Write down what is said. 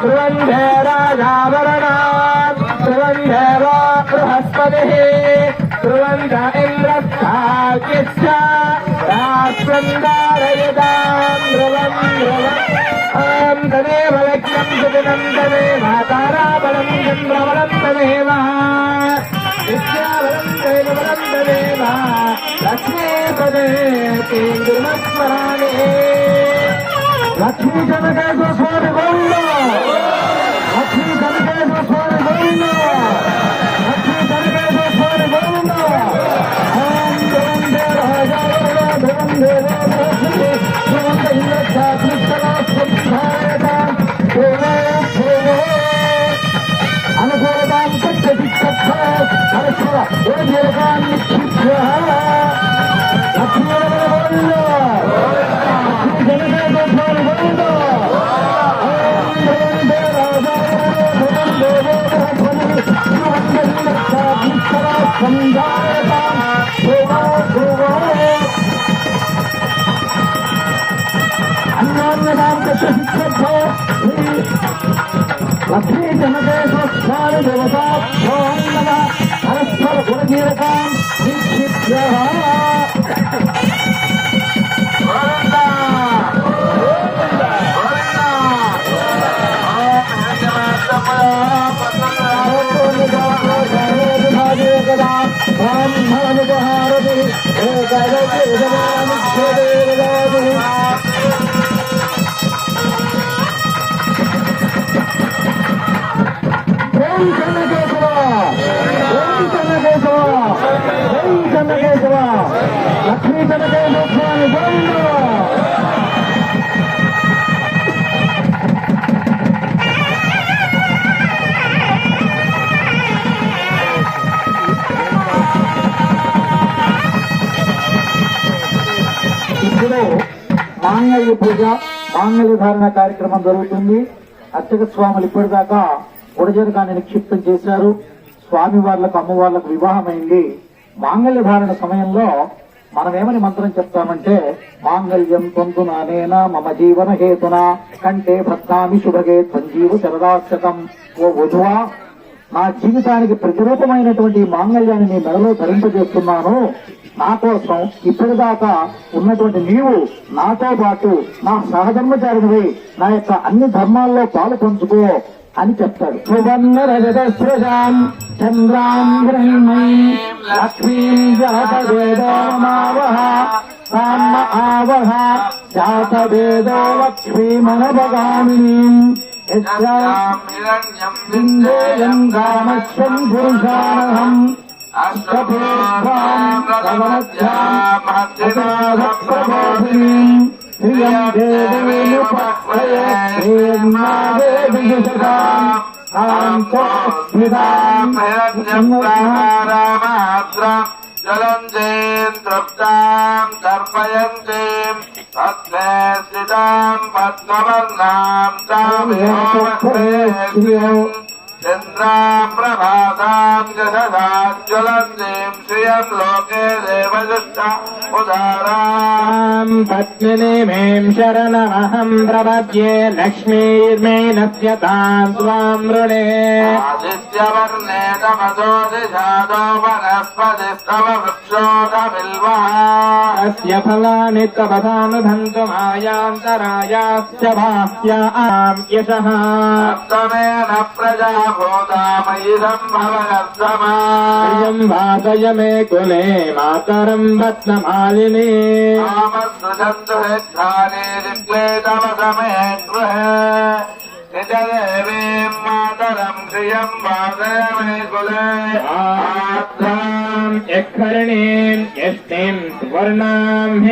ध्रुवन्धे राजावरणात् ध्रुवन्धेव बृहस्पतिः ध्रुवन्ध इन्द्रस्थाकिश्च राष्ट्रम् धारयताम् ध्रुवम् ध्रुवम् तदेव लग्नम् सुदिनम् तदेव ताराबलम् चन्द्रबलम् तदेव विद्याबलम् दैवबलम् तदेव लक्ष्मीपदे केन्द्रमस्मरामि लक्ष्मी जनकेश्वर स्वामी गोविंद लक्ष्मी जनकेश्वर स्वामी गोविंद लक्ष्मी जनकेश्वर स्वामी गोविंद ओम ध्रुवन्धे राजावरण ध्रुवन्धे बृहस्पतिः ध्रुवन्ध इन्द्रस्थाकिश्च अनुकूलतां तच्छतिच्छत्थ परस्पर ओजरकान् निक्षिप्य लक्ष्मी गोविंद लक्ष्मी जनकेश्वर स्वामी गोविंद ओम ध्रुवन्धे राजावरण ध्रुवन्धे बृहस्पतिः ध्रुवन्ध इन्द्रस्थाकिश्च राष्ट्रम् धारयताम् अन्योन्यतां तच्छतिच्छत्थ लक्ष्मी जनकेश्वर स्वामी देवताभ्यो नमः परस्पर गुणकीरकां निक्षिप्य लक्ष्मी जनकेश्वर स्वामी गोविंद ఇప్పుడు మాంగళ్య పూజ మాంగళ్య ధారణ కార్యక్రమం జరుగుతుంది. అర్చక స్వాములు ఇప్పటిదాకా ఉడజరకాన్ని నిక్షిప్తం చేశారు. స్వామి వార్లకు అమ్మవార్లకు వివాహమైంది. మాంగళ్య ధారణ సమయంలో మనం ఏమని మంత్రం చెప్తామంటే మాంగళ్యం తంతునానేన మమ జీవన హేతున కంటే భద్రామి శుభగే త్వంజీవ శరదాక్షతం. ఓ వధువా, నా జీవితానికి ప్రతిరూపమైనటువంటి మాంగళ్యాన్ని నీ మెడలో ధరింపజేస్తున్నాను. నా కోసం ఇప్పటిదాకా ఉన్నటువంటి నీవు నాతో పాటు నా సహధర్మచారినివై నా యొక్క అన్ని ధర్మాల్లో పాలు పంచుకో అని చెప్తాడు. సువర్ణ రజతస్రజాం చంద్రాం గ్రహిణీం లక్ష్మీం జాతవేదోమావహ సామ్మ ఆవహ జాతవేదో లక్ష్మీమనభగామినీం యస్యాం కామశ్వం పురుషానహం అష్టభూర్వాం ప్రబోధినీం శ్రియం దేవేనుపత్రయేర్మాదేవిజుషతాం కాంతోస్మితాం జలంజేం తృప్తాం తర్పయంతేం పద్మే స్థితాం పద్మవర్ణాం తామేవ చంద్రాం ప్రభాతాం జగదాజ్వలంతీం శ్రియం లోకే దేవదృష్ట ఉదారాం పద్మినీమేం శరణమహం ప్రపద్యే లక్ష్మీర్మే నశ్యతాం స్వాం రుణే ఆదిత్యవర్ణే తమసో దిశాదో వనస్పతిస్తవ వృక్షోదమిల్వః అస్య ఫలాని తపదానుభంతు మాయాంతరాయాశ్చ బాహ్యాం యశః సప్తమేన ప్రజా భూతామయి సంభవనర్ధమా వాసయ మే కులే మాతరం రత్నమాలిని కామస్సుజంతు హెద్ధాని దిక్లేతవ సమే గృహే నిజదేవీం మాతరం శ్రియం వాసయ మే కులే ఆత్మాం యఃకర్ణీం యష్టిం వర్ణాం